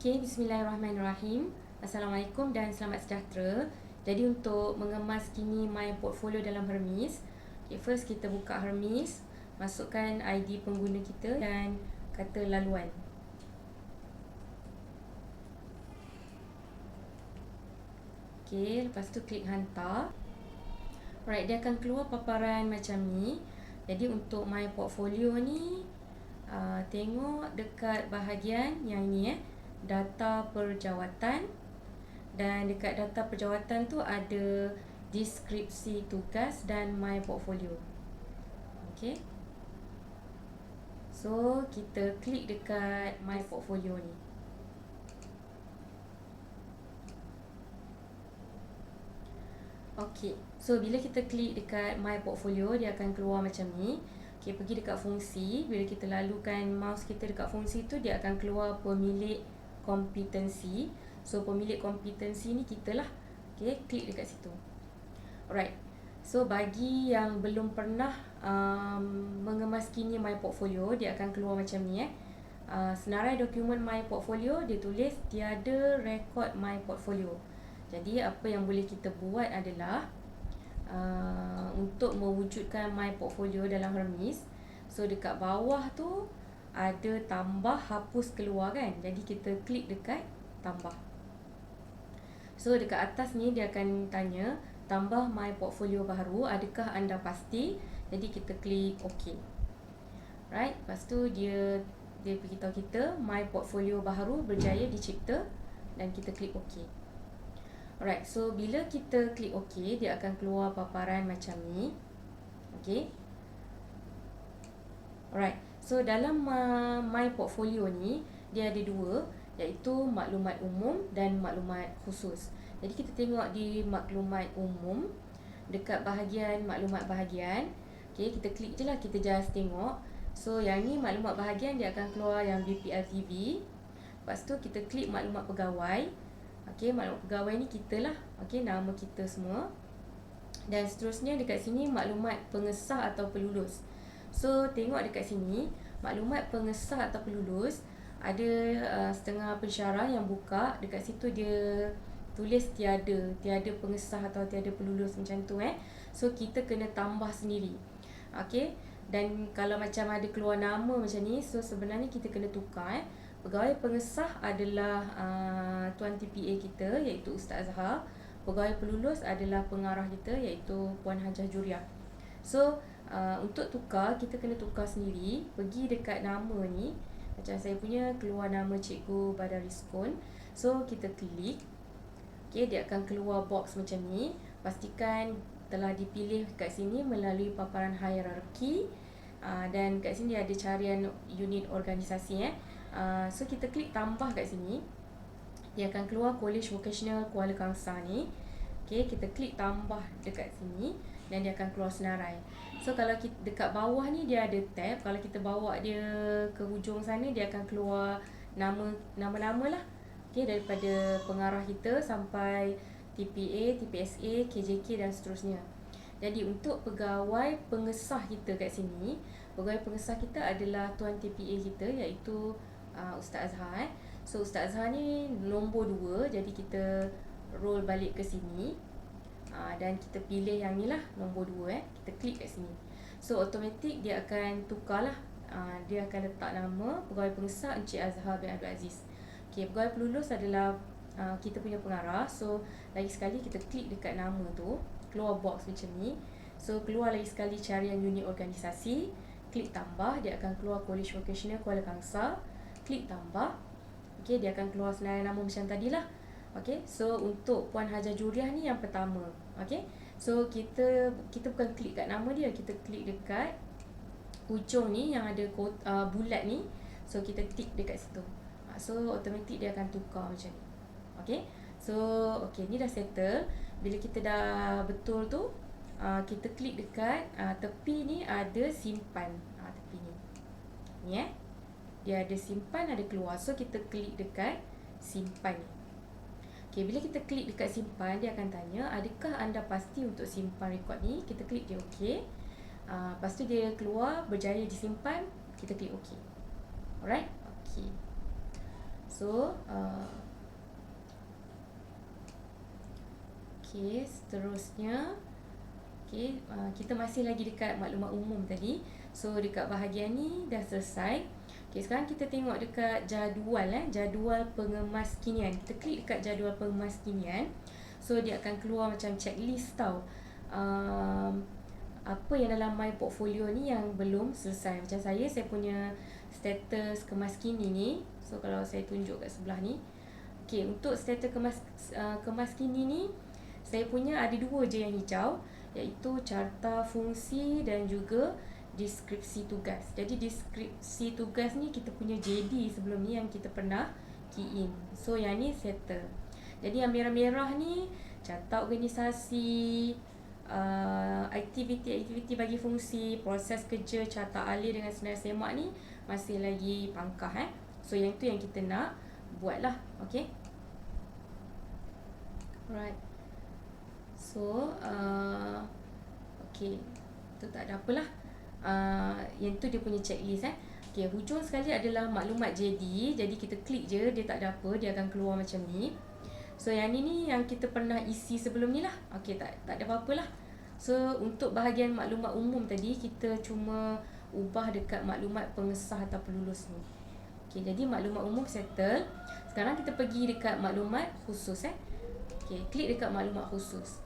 Okay, bismillahirrahmanirrahim. Assalamualaikum dan selamat sejahtera. Jadi untuk mengemas kini My Portfolio dalam Hermes, okay, first kita buka Hermes, masukkan ID pengguna kita dan kata laluan. Okay, lepas tu klik hantar. Alright, dia akan keluar paparan macam ni. Jadi untuk My Portfolio ni, tengok dekat bahagian yang ni data perjawatan. Dan dekat data perjawatan tu ada deskripsi tugas dan My Portfolio. Okay, so kita klik dekat My Portfolio ni. Okay, so bila kita klik dekat My Portfolio, dia akan keluar macam ni. Okay, pergi dekat fungsi. Bila kita lalukan mouse kita dekat fungsi tu, dia akan keluar pemilik kompetensi. So pemilik kompetensi ni kita lah. Okay, klik dekat situ. Alright, so bagi yang belum pernah mengemas kini My Portfolio, dia akan keluar macam ni. Senarai dokumen My Portfolio, dia tulis tiada rekod My Portfolio. Jadi apa yang boleh kita buat adalah untuk mewujudkan My Portfolio dalam Hermes. So dekat bawah tu ada tambah hapus keluar kan. Jadi kita klik dekat tambah. So dekat atas ni dia akan tanya tambah My Portfolio baru, adakah anda pasti? Jadi kita klik OK. Right, lepas tu dia beritahu kita My Portfolio baru berjaya dicipta dan kita klik OK. Alright, so bila kita klik OK, dia akan keluar paparan macam ni. Okay. Alright, so dalam My Portfolio ni, dia ada dua, iaitu maklumat umum dan maklumat khusus. Jadi kita tengok di maklumat umum, dekat bahagian maklumat bahagian. Okay, kita klik je lah, kita just tengok. So yang ni maklumat bahagian, dia akan keluar yang BPLTV. Lepas tu kita klik maklumat pegawai. Okay, maklumat pegawai ni kita lah. Okay, nama kita semua. Dan seterusnya dekat sini maklumat pengesah atau pelulus. So tengok dekat sini, maklumat pengesah atau pelulus, ada setengah pensyarah yang buka. Dekat situ dia tulis tiada pengesah atau tiada pelulus macam tu So kita kena tambah sendiri. Okay, dan kalau macam ada keluar nama macam ni, so sebenarnya kita kena tukar Pegawai pengesah adalah Tuan TPA kita, iaitu Ustaz Azhar. Pegawai pelulus adalah pengarah kita, iaitu Puan Hajah Juriah. So untuk tukar, kita kena tukar sendiri. Pergi dekat nama ni, macam saya punya keluar nama Cikgu Badariskun. So kita klik. Okay, dia akan keluar box macam ni. Pastikan telah dipilih kat sini melalui paparan hierarki. Dan kat sini ada carian unit organisasi So kita klik tambah kat sini. Dia akan keluar College Vocational Kuala Kangsar ni. Okay, kita klik tambah dekat sini dan dia akan keluar senarai. So kalau kita, dekat bawah ni dia ada tab. Kalau kita bawa dia ke hujung sana, dia akan keluar nama-nama lah. Okay, daripada pengarah kita sampai TPA, TPSA, KJK dan seterusnya. Jadi untuk pegawai pengesah kita kat sini, pegawai pengesah kita adalah Tuan TPA kita, iaitu Ustaz Azhar. So Ustaz Azhar ni nombor 2, jadi kita roll balik ke sini. Dan kita pilih yang ni lah, nombor 2 kita klik kat sini. So automatik dia akan tukar lah. Dia akan letak nama pegawai pengesah Encik Azhar bin Abdul Aziz. Okay, pegawai pelulus adalah kita punya pengarah. So lagi sekali kita klik dekat nama tu, keluar box macam ni. So keluar lagi sekali carian unit organisasi. Klik tambah, dia akan keluar College Vocational Kuala Kangsar. Klik tambah. Okay, dia akan keluar senarai nama macam tadi lah. Okay, so untuk Puan Hajah Juriah ni yang pertama. Okay, so kita bukan klik kat nama dia, kita klik dekat hujung ni yang ada bulat ni. So kita tik dekat situ. So automatik dia akan tukar macam ni. Okay, so okay, ni dah settle. Bila kita dah betul tu, kita klik dekat tepi ni ada simpan. Tepi ni dia ada simpan, ada keluar. So kita klik dekat simpan ni. Okay, bila kita klik dekat simpan, dia akan tanya adakah anda pasti untuk simpan rekod ni. Kita klik je OK. Lepas tu dia keluar berjaya disimpan, kita klik OK. Alright, OK. So okey, seterusnya kita masih lagi dekat maklumat umum tadi. So dekat bahagian ni dah selesai. Okey, sekarang kita tengok dekat jadual jadual pengemaskinian. Kita klik dekat jadual pengemaskinian. So dia akan keluar macam checklist tau. Apa yang dalam my portfolio ni yang belum selesai. Macam saya punya status kemaskini ni. So kalau saya tunjuk kat sebelah ni. Okey, untuk status kemaskini ni saya punya ada 2 je yang hijau, iaitu carta fungsi dan juga deskripsi tugas. Jadi deskripsi tugas ni kita punya JD sebelum ni yang kita pernah key in. So yang ni settle. Jadi yang merah-merah ni carta organisasi, aktiviti-aktiviti bagi fungsi, proses kerja, carta ahli dengan senarai semak ni masih lagi pangkah. So yang tu yang kita nak buat lah. Okay. Alright. So okay, tu tak ada apalah. Yang tu dia punya checklist. Okay, hujung sekali adalah maklumat JD. Jadi kita klik je, dia tak ada apa, dia akan keluar macam ni. So yang ni yang kita pernah isi sebelum ni lah. Okay, tak ada apa-apa lah. So untuk bahagian maklumat umum tadi, kita cuma ubah dekat maklumat pengesah atau pelulus ni. Okay, jadi maklumat umum settle. Sekarang kita pergi dekat maklumat khusus. Okay, klik dekat maklumat khusus.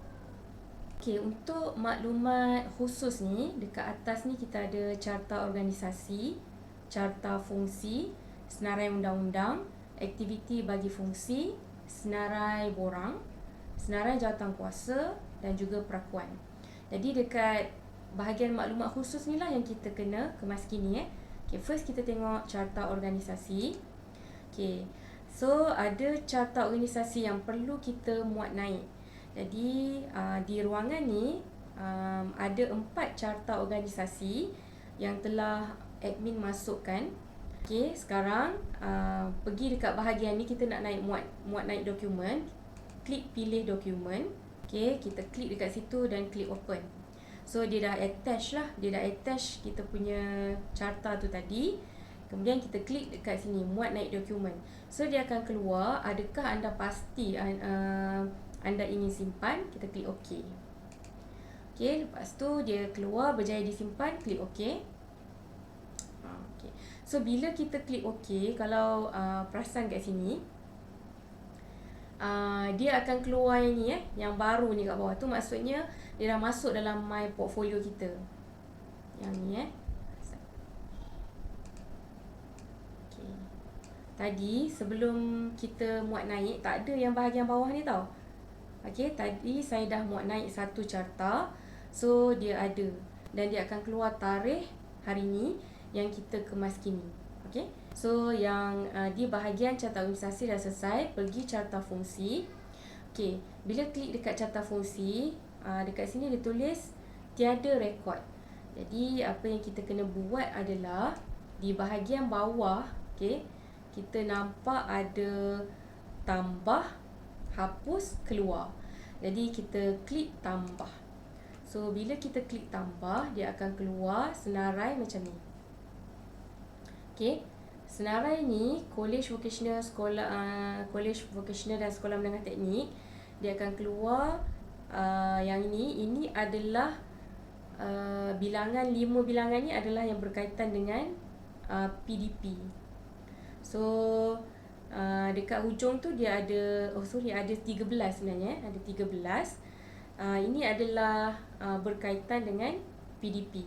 Okay, untuk maklumat khusus ni, dekat atas ni kita ada carta organisasi, carta fungsi, senarai undang-undang, aktiviti bagi fungsi, senarai borang, senarai jawatankuasa dan juga perakuan. Jadi dekat bahagian maklumat khusus ni lah yang kita kena kemaskini. Okay, first kita tengok carta organisasi. Okay, so ada carta organisasi yang perlu kita muat naik. Jadi di ruangan ni ada 4 carta organisasi yang telah admin masukkan. Okay, sekarang pergi dekat bahagian ni, kita nak naik muat naik dokumen. Klik pilih dokumen. Okay, kita klik dekat situ dan klik open. So dia dah attach lah, dia dah attach kita punya carta tu tadi. Kemudian kita klik dekat sini muat naik dokumen. So dia akan keluar, adakah anda pasti anda ingin simpan? Kita klik OK. Okay, lepas tu dia keluar berjaya disimpan, klik OK. Okay. So bila kita klik OK, kalau perasan kat sini, dia akan keluar yang ni yang baru ni kat bawah tu, maksudnya dia dah masuk dalam my portfolio kita. Yang ni Okay. Tadi sebelum kita muat naik, tak ada yang bahagian bawah ni tau. Okay, tadi saya dah muat naik satu carta. So dia ada, dan dia akan keluar tarikh hari ni yang kita kemaskini. Okay, so yang di bahagian carta organisasi dah selesai. Pergi carta fungsi. Okay, bila klik dekat carta fungsi, dekat sini dia tulis tiada rekod. Jadi apa yang kita kena buat adalah di bahagian bawah, okay, kita nampak ada tambah, hapus, keluar. Jadi kita klik tambah. So bila kita klik tambah, dia akan keluar senarai macam ni. Okay, senarai ni College Vocational College Vocational dan Sekolah Menengah Teknik. Dia akan keluar yang ini adalah bilangan 5 bilangan ni adalah yang berkaitan dengan PDP. So dekat hujung tu dia ada, ada 13 sebenarnya, ada 13. Ini adalah berkaitan dengan PDP.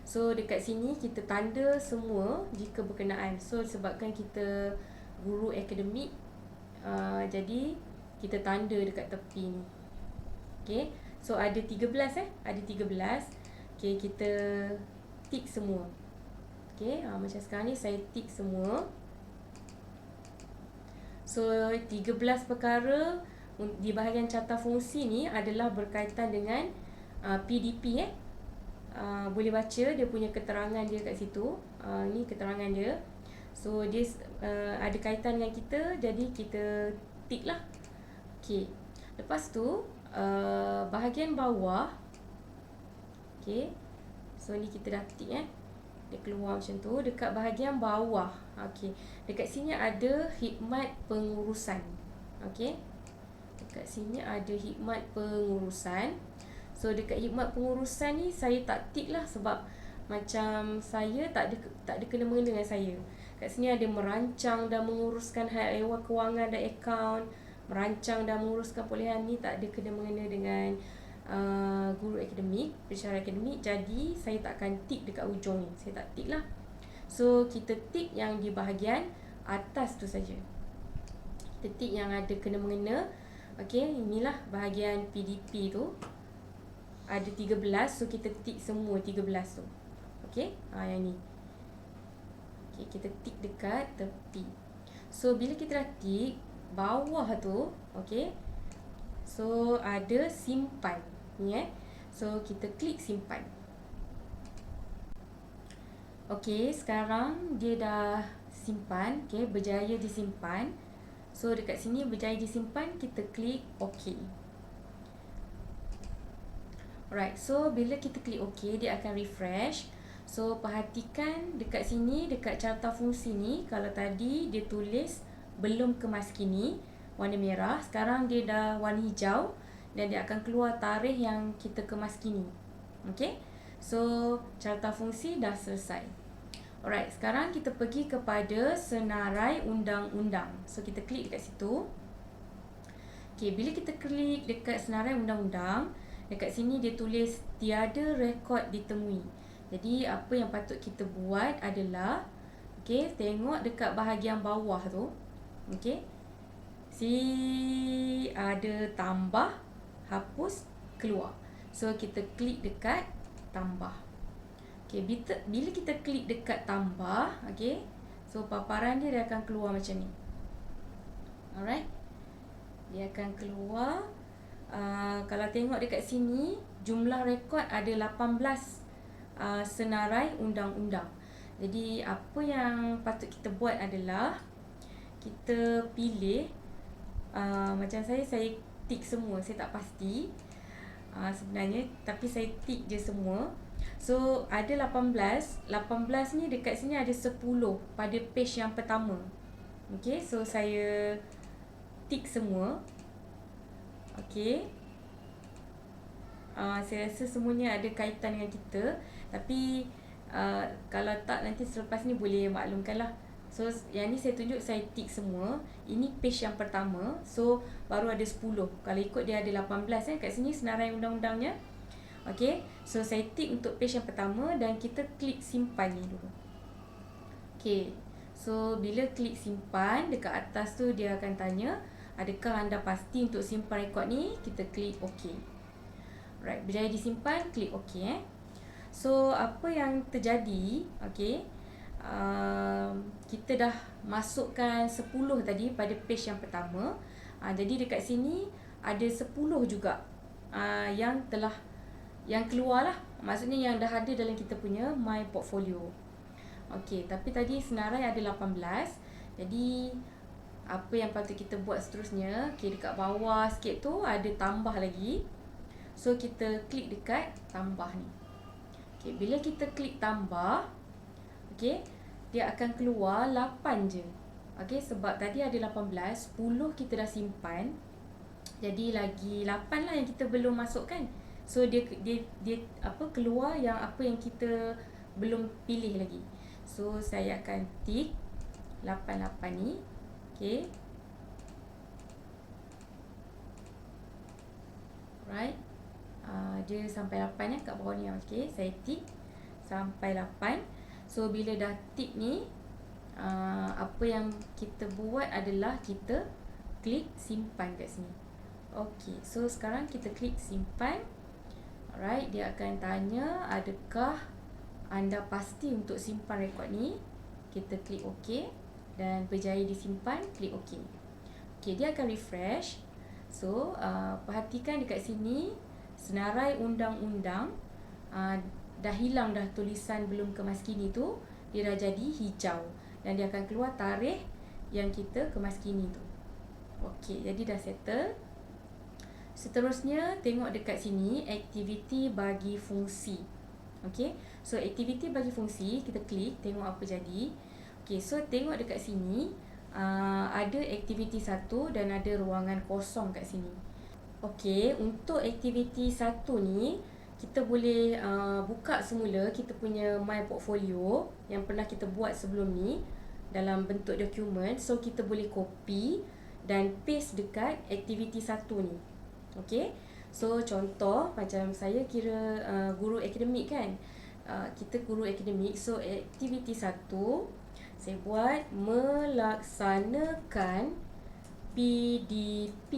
So dekat sini kita tanda semua jika berkenaan. So sebabkan kita guru akademik, jadi kita tanda dekat tepi ni. Okay, so ada 13 ada 13. Okay, kita tick semua. Okay, macam sekarang ni saya tick semua. So 13 perkara di bahagian carta fungsi ni adalah berkaitan dengan PDP. Boleh baca dia punya keterangan dia kat situ. Ni keterangan dia. So dia ada kaitan dengan kita, jadi kita tick lah. Okay, lepas tu bahagian bawah, okay, so ni kita dah tick. Dia keluar macam tu dekat bahagian bawah. Okey. Dekat sini ada khidmat pengurusan. Okey. Dekat sini ada khidmat pengurusan. So dekat khidmat pengurusan ni saya tak tick lah sebab macam saya tak ada kena-mengena dengan saya. Kat sini ada merancang dan menguruskan hal ehwal kewangan dan akaun, merancang dan menguruskan perolehan ni tak ada kena-mengena dengan guru akademik, pensyarah akademik. Jadi saya tak akan tick dekat ujung ni. Saya tak tick lah. So kita tick yang di bahagian atas tu saja. Kita tick yang ada kena-mengena. Okey, inilah bahagian PDP tu. Ada 13, so kita tick semua 13 tu. Okey, yang ni. Okey, kita tick dekat tepi. So bila kita dah tick bawah tu, okey. So ada simpan ni So kita klik simpan. Okey, sekarang dia dah simpan, okey, berjaya disimpan. So dekat sini berjaya disimpan, kita klik OK. Alright, so bila kita klik OK, dia akan refresh. So perhatikan dekat sini, dekat carta fungsi ni, kalau tadi dia tulis belum kemaskini warna merah, sekarang dia dah warna hijau dan dia akan keluar tarikh yang kita kemaskini. Okey. So carta fungsi dah selesai. Alright, sekarang kita pergi kepada senarai undang-undang. So kita klik dekat situ. Okey, bila kita klik dekat senarai undang-undang, dekat sini dia tulis tiada rekod ditemui. Jadi apa yang patut kita buat adalah, okey, tengok dekat bahagian bawah tu. Okey. Ada tambah, hapus, keluar. So kita klik dekat tambah. Okey, bila kita klik dekat tambah, okey, so paparan dia akan keluar macam ni. Alright. Dia akan keluar. Kalau tengok dekat sini, jumlah rekod ada 18 senarai undang-undang. Jadi apa yang patut kita buat adalah kita pilih, macam saya tick semua. Saya tak pasti sebenarnya, tapi saya tick je semua. So ada 18 ni dekat sini ada 10 pada page yang pertama. Okay, so saya tick semua. Okay, saya rasa semuanya ada kaitan dengan kita. Tapi kalau tak, nanti selepas ni boleh maklumkan lah. So yang ni saya tunjuk, saya tick semua. Ini page yang pertama. So baru ada 10. Kalau ikut dia ada 18 kat sini senarai undang-undangnya. Okay, so saya tick untuk page yang pertama dan kita klik simpan ni dulu. Okay, so bila klik simpan, dekat atas tu dia akan tanya, adakah anda pasti untuk simpan rekod ni? Kita klik OK. Right, berjaya disimpan, klik OK. So apa yang terjadi, okay, kita dah masukkan 10 tadi pada page yang pertama. Jadi dekat sini ada 10 juga yang keluar lah. Maksudnya yang dah ada dalam kita punya My Portfolio. Okey, tapi tadi senarai ada 18. Jadi apa yang patut kita buat seterusnya, okey, dekat bawah sikit tu ada tambah lagi. So kita klik dekat tambah ni. Okey, bila kita klik tambah, okey, dia akan keluar 8 je. Okey, sebab tadi ada 18, 10 kita dah simpan. Jadi lagi 8 lah yang kita belum masukkan. So dia keluar yang apa yang kita belum pilih lagi. So saya akan tick 88 ni. Okey. Right. Dia sampai 8 kat bawah ni. Okey, saya tick sampai 8. So bila dah tick ni, apa yang kita buat adalah kita klik simpan kat sini. Okey, so sekarang kita klik simpan. Alright, dia akan tanya adakah anda pasti untuk simpan rekod ni. Kita klik OK dan berjaya disimpan, klik OK. Okey, dia akan refresh. So perhatikan dekat sini senarai undang-undang dah hilang dah tulisan belum kemaskini tu, dia dah jadi hijau dan dia akan keluar tarikh yang kita kemaskini tu. Okey, jadi dah settle. Seterusnya tengok dekat sini aktiviti bagi fungsi. Okay, so aktiviti bagi fungsi, kita klik, tengok apa jadi. Okay, so tengok dekat sini, ada aktiviti 1 dan ada ruangan kosong kat sini. Okay, untuk aktiviti 1 ni, kita boleh buka semula kita punya My Portfolio yang pernah kita buat sebelum ni dalam bentuk dokumen. So, kita boleh copy dan paste dekat aktiviti 1 ni. Okay, so contoh macam saya kira guru akademik kan. Kita guru akademik, so aktiviti 1 saya buat melaksanakan PDP,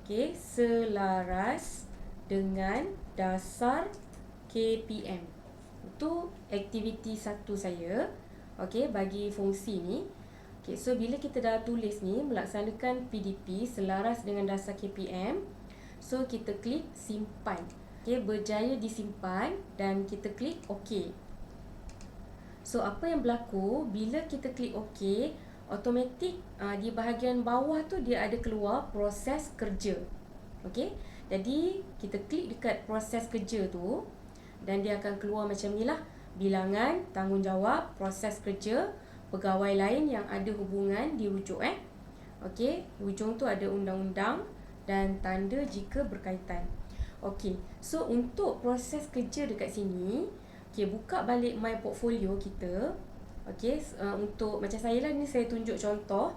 okay, selaras dengan dasar KPM. Itu aktiviti 1 saya, okay, bagi fungsi ni. Okay, so bila kita dah tulis ni, melaksanakan PDP selaras dengan dasar KPM, so kita klik simpan. Okay, berjaya disimpan dan kita klik OK. So, apa yang berlaku bila kita klik OK, automatik di bahagian bawah tu dia ada keluar proses kerja. Okay, jadi kita klik dekat proses kerja tu dan dia akan keluar macam ni lah. Bilangan, tanggungjawab, proses kerja, pegawai lain yang ada hubungan dirujuk. Okey, hujung tu ada undang-undang dan tanda jika berkaitan. Okey, so untuk proses kerja dekat sini, okey, buka balik My Portfolio kita. Okey, untuk macam saya lah ni, saya tunjuk contoh.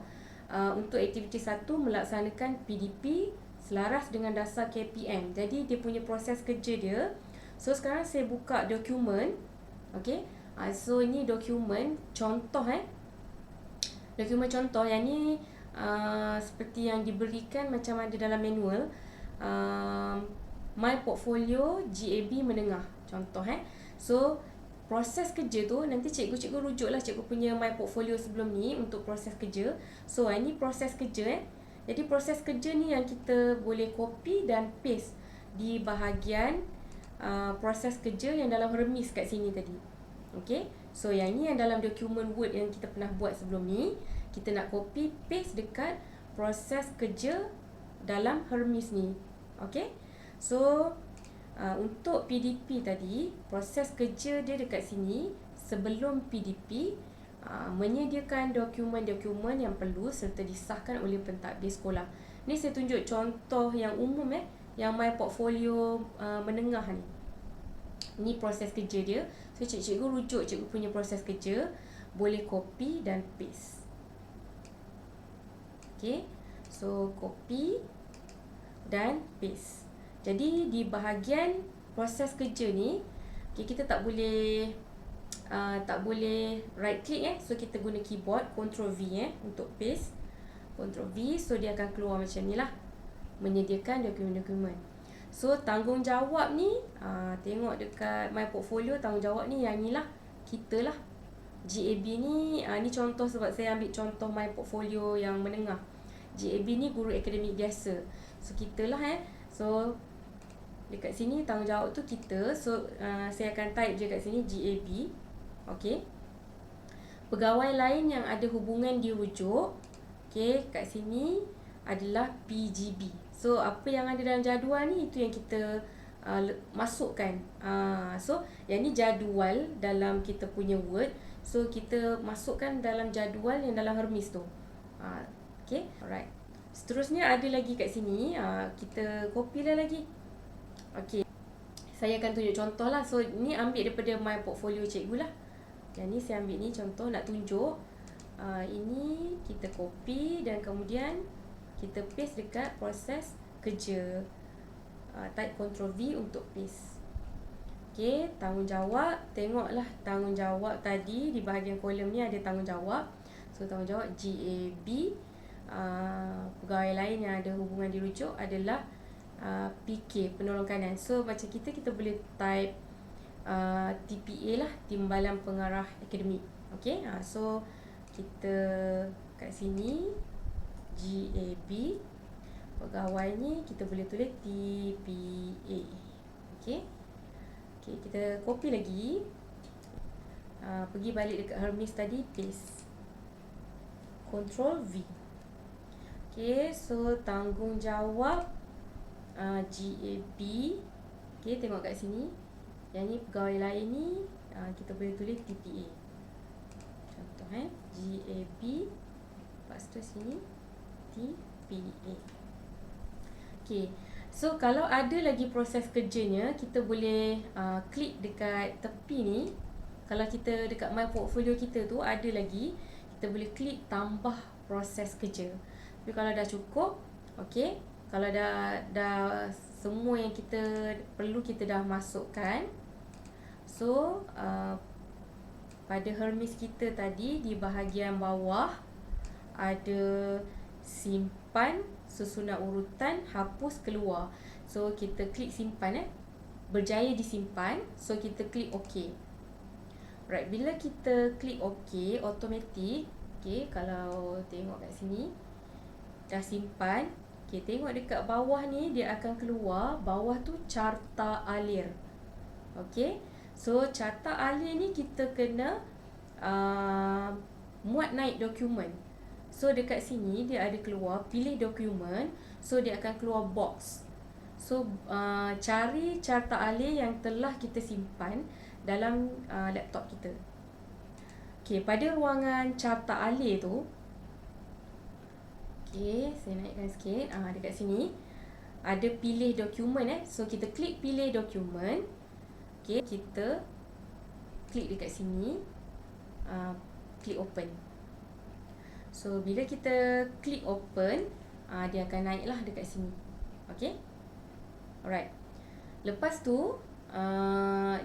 Untuk aktiviti 1 melaksanakan PDP selaras dengan dasar KPM. Jadi dia punya proses kerja dia. So sekarang saya buka dokumen. Okey, so ini dokumen contoh. Dokumen contoh yang ni seperti yang diberikan macam ada dalam manual. My Portfolio GAB menengah contoh. So proses kerja tu nanti cikgu rujuk lah cikgu punya My Portfolio sebelum ni untuk proses kerja. So ini proses kerja. Jadi proses kerja ni yang kita boleh copy dan paste di bahagian proses kerja yang dalam remis kat sini tadi. Okay, so yang ni yang dalam dokumen Word yang kita pernah buat sebelum ni, kita nak copy paste dekat proses kerja dalam Hermes ni. Okay, so untuk PDP tadi, proses kerja dia dekat sini. Sebelum PDP, menyediakan dokumen-dokumen yang perlu serta disahkan oleh pentadbir sekolah. Ni saya tunjuk contoh yang umum yang My Portfolio menengah ni. Ni proses kerja dia. So cikgu rujuk cikgu punya proses kerja, boleh copy dan paste. Okay, so copy dan paste. Jadi di bahagian proses kerja ni, okay, kita tak boleh right click so kita guna keyboard Ctrl V untuk paste. Ctrl V, so dia akan keluar macam ni lah, menyediakan dokumen-dokumen. So tanggungjawab ni, tengok dekat My Portfolio, tanggungjawab ni yang ni lah, kita lah. GAB ni, ni contoh sebab saya ambil contoh My Portfolio yang menengah. GAB ni guru akademik biasa. So kita lah So dekat sini tanggungjawab tu kita. So saya akan type je kat sini GAB. Okay, pegawai lain yang ada hubungan dirujuk. Okay, kat sini adalah PGB. So apa yang ada dalam jadual ni, itu yang kita masukkan. So yang ni jadual dalam kita punya Word. So kita masukkan dalam jadual yang dalam Hermes tu. Okay, alright. Seterusnya ada lagi kat sini, kita copy lah lagi. Okay, saya akan tunjuk contoh lah. So ni ambil daripada My Portfolio cikgu lah. Yang ni saya ambil ni contoh nak tunjuk. Ini kita copy dan kemudian kita paste dekat proses kerja. Type Ctrl V untuk paste. Okay, tanggungjawab. Tengoklah tanggungjawab tadi di bahagian kolom ni ada tanggungjawab. So tanggungjawab GAB. Pegawai lain yang ada hubungan dirujuk adalah PK, penolong kanan. So macam kita boleh type TPA lah, Timbalan Pengarah Akademik. Okay, so kita kat sini GAB, pegawai ni kita boleh tulis TPA. Okay, kita copy lagi, pergi balik dekat Hermes tadi, paste, Ctrl V. Okay, so tanggungjawab GAB. Okay, tengok kat sini Yang ni pegawai lain ni kita boleh tulis TPA. Contoh GAB, lepas tu sini TPA. Okay, so kalau ada lagi proses kerjanya, kita boleh klik dekat tepi ni. Kalau kita dekat My Portfolio kita tu ada lagi, kita boleh klik tambah proses kerja. Tapi kalau dah cukup, okay, kalau dah semua yang kita perlu kita dah masukkan. So pada Hermes kita tadi di bahagian bawah ada simpan, susunan urutan, hapus, keluar. So kita klik simpan, berjaya disimpan. So kita klik OK. Right, bila kita klik OK, automatik, okay, kalau tengok kat sini dah simpan. Okay, tengok dekat bawah ni dia akan keluar. Bawah tu carta alir. Okay, so carta alir ni kita kena muat naik dokumen. So dekat sini dia ada keluar pilih dokumen. So dia akan keluar box. So cari carta alir yang telah kita simpan dalam laptop kita. Okay, pada ruangan carta alir tu, okay, saya naikkan sikit. Dekat sini ada pilih dokumen. So kita klik pilih dokumen. Okay, kita klik dekat sini, klik open. So bila kita klik open, dia akan naiklah dekat sini. Okay, alright. Lepas tu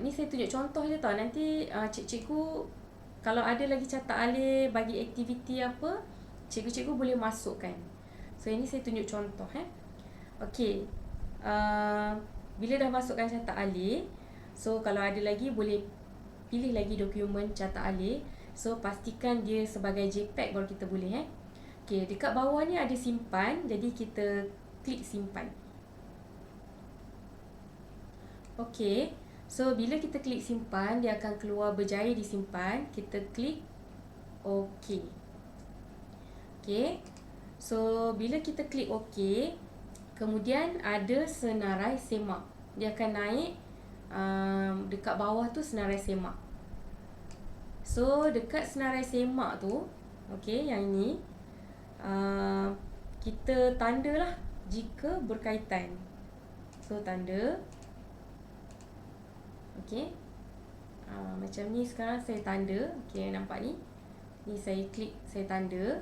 ni saya tunjuk contoh je tau. Nanti cikgu kalau ada lagi carta alir bagi aktiviti apa, cikgu-cikgu boleh masukkan. So ini saya tunjuk contoh. Okay, bila dah masukkan carta alir, so kalau ada lagi boleh pilih lagi dokumen carta alir. So pastikan dia sebagai JPEG baru kita boleh. Okay, dekat bawah ni ada simpan. Jadi kita klik simpan. Okay, so bila kita klik simpan, dia akan keluar berjaya disimpan. Kita klik OK. Okay, so bila kita klik OK, kemudian ada senarai semak. Dia akan naik dekat bawah tu senarai semak. So dekat senarai semak tu, okay, yang ini kita tandalah jika berkaitan. So tanda. Okay, macam ni sekarang saya tanda. Okay, nampak ni. Ni saya klik, saya tanda.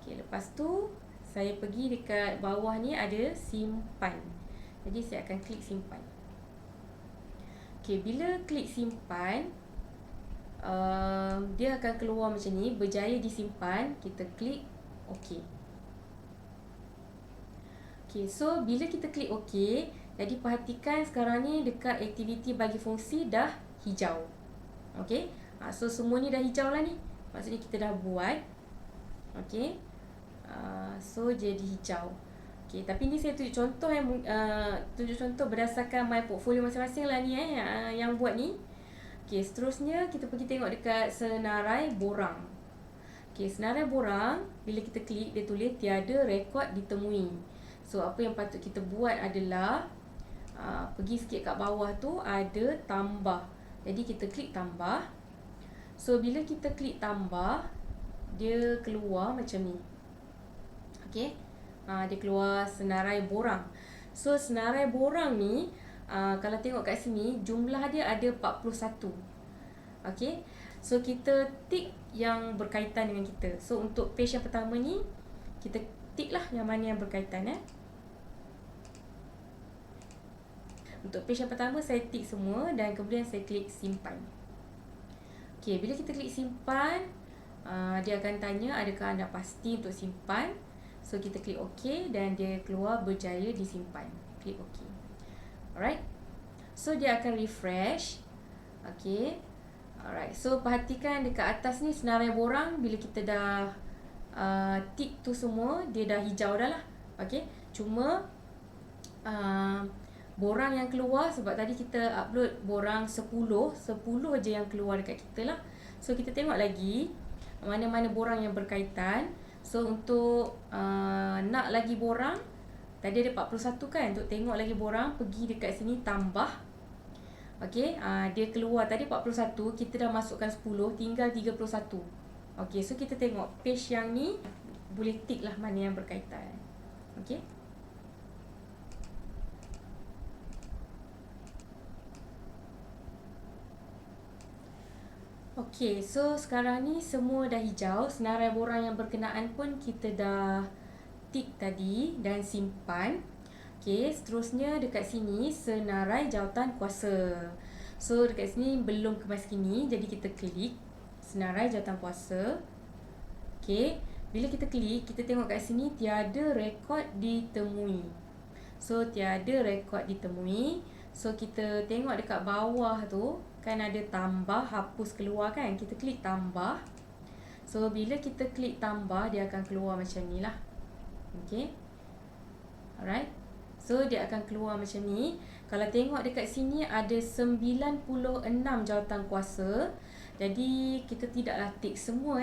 Okay, lepas tu saya pergi dekat bawah ni ada simpan. Jadi saya akan klik simpan. Okay, bila klik simpan, dia akan keluar macam ni, berjaya disimpan. Kita klik OK. Okay, so bila kita klik OK, jadi perhatikan sekarang ni dekat aktiviti bagi fungsi dah hijau. Okay, so semua ni dah hijau lah ni. Maksudnya kita dah buat. Okay, so jadi hijau. Okay, tapi ni saya tunjuk contoh tunjuk contoh berdasarkan My Portfolio masing-masing lah ni yang buat ni. Okay, seterusnya kita pergi tengok dekat senarai borang. Okay, senarai borang, bila kita klik dia tulis tiada rekod ditemui. So apa yang patut kita buat adalah pergi sikit kat bawah tu ada tambah. Jadi kita klik tambah. So bila kita klik tambah, dia keluar macam ni. Okay, dia keluar senarai borang. So senarai borang ni kalau tengok kat sini jumlah dia ada 41. Okay, so kita tik yang berkaitan dengan kita. So untuk page yang pertama ni kita tik lah yang mana yang berkaitan. Untuk page yang pertama saya tik semua dan kemudian saya klik simpan. Okay, bila kita klik simpan, dia akan tanya adakah anda pasti untuk simpan. So kita klik OK dan dia keluar berjaya disimpan. Klik OK. Alright, so dia akan refresh. Okay, alright, so perhatikan dekat atas ni senarai borang. Bila kita dah tik tu semua, dia dah hijau dah lah. Okay, cuma borang yang keluar, sebab tadi kita upload borang 10 je yang keluar dekat kita lah. So kita tengok lagi mana-mana borang yang berkaitan. So untuk nak lagi borang, tadi ada 41 kan. Untuk tengok lagi borang, pergi dekat sini tambah. Okey, dia keluar tadi 41, kita dah masukkan 10, tinggal 31. Okey, so kita tengok page yang ni boleh tick lah mana yang berkaitan. Okey. Okey, so sekarang ni semua dah hijau. Senarai borang yang berkenaan pun kita dah tick tadi dan simpan. Okey, seterusnya dekat sini senarai jawatan kuasa. So dekat sini belum kemas kini, jadi kita klik senarai jawatan kuasa. Okey, bila kita klik, kita tengok kat sini tiada rekod ditemui. So tiada rekod ditemui. So kita tengok dekat bawah tu kan ada tambah, hapus keluar kan. Kita klik tambah. So bila kita klik tambah, dia akan keluar macam ni lah. Okay. Alright. So dia akan keluar macam ni. Kalau tengok dekat sini ada 96 jawatan kuasa. Jadi kita tidaklah tick semua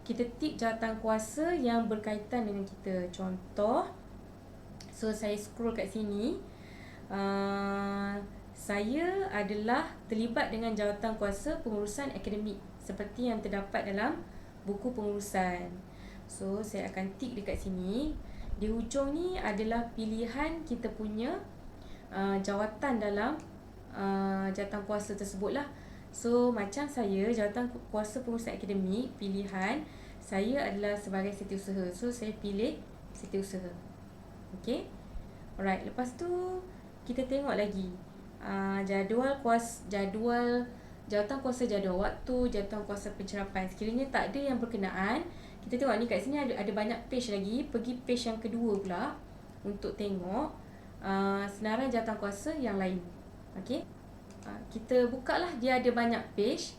Kita tick jawatan kuasa yang berkaitan dengan kita. Contoh, so saya scroll kat sini. Saya adalah terlibat dengan jawatan kuasa pengurusan akademik seperti yang terdapat dalam buku pengurusan. So saya akan tick dekat sini. Di hujung ni adalah pilihan kita punya jawatan dalam jawatan kuasa tersebut lah. So macam saya, jawatan kuasa pengurusan akademik, pilihan saya adalah sebagai setiausaha. So saya pilih setiausaha. Okay. Alright, lepas tu kita tengok lagi jadual jawatan kuasa jadual waktu, jawatan kuasa pencerapan. Sekiranya tak ada yang berkenaan, kita tengok ni kat sini ada banyak page lagi. Pergi page yang kedua pula untuk tengok senarai jawatan kuasa yang lain. Okey. Kita buka lah, dia ada banyak page.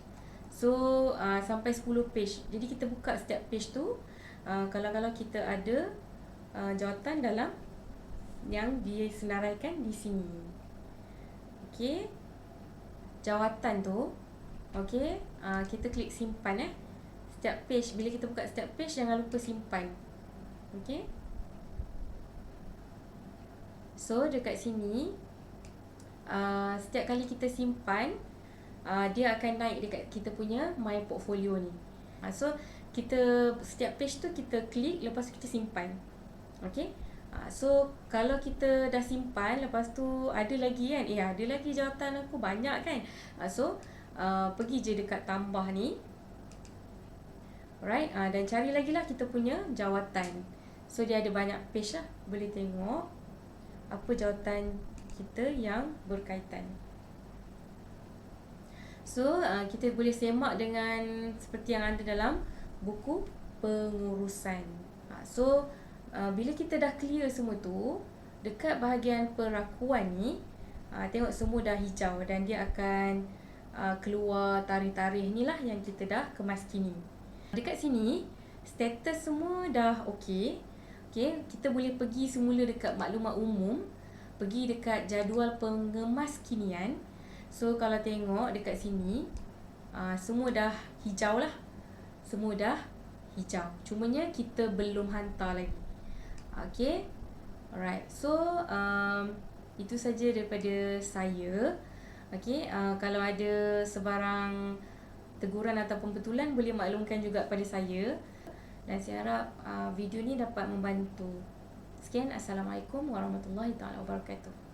So sampai 10 page. Jadi kita buka setiap page tu. Kalau kita ada jawatan dalam yang disenaraikan di sini. Okey. Jawatan tu. Okey. Kita klik simpan setiap page. Bila kita buka setiap page, jangan lupa simpan. Okey. So dekat sini setiap kali kita simpan, dia akan naik dekat kita punya my portfolio ni. So kita setiap page tu kita klik, lepas tu kita simpan. Okey. So kalau kita dah simpan, lepas tu ada lagi kan, ada lagi jawatan aku banyak kan. So pergi je dekat tambah ni. Alright. Dan cari lagi lah kita punya jawatan. So dia ada banyak page lah. Boleh tengok apa jawatan kita yang berkaitan. So kita boleh semak dengan seperti yang ada dalam buku pengurusan. So bila kita dah clear semua tu, dekat bahagian perakuan ni, tengok semua dah hijau dan dia akan keluar tarikh-tarikh ni lah yang kita dah kemas kini. Dekat sini status semua dah okey. Okey, kita boleh pergi semula dekat maklumat umum, pergi dekat jadual pengemaskinian. So kalau tengok dekat sini, semua dah hijau lah. Semua dah hijau. Cumanya kita belum hantar lagi. Okay. Alright. So itu saja daripada saya. Okay. Kalau ada sebarang teguran atau pembetulan, boleh maklumkan juga pada saya. Dan saya harap video ni dapat membantu. Sekian. Assalamualaikum warahmatullahi wabarakatuh.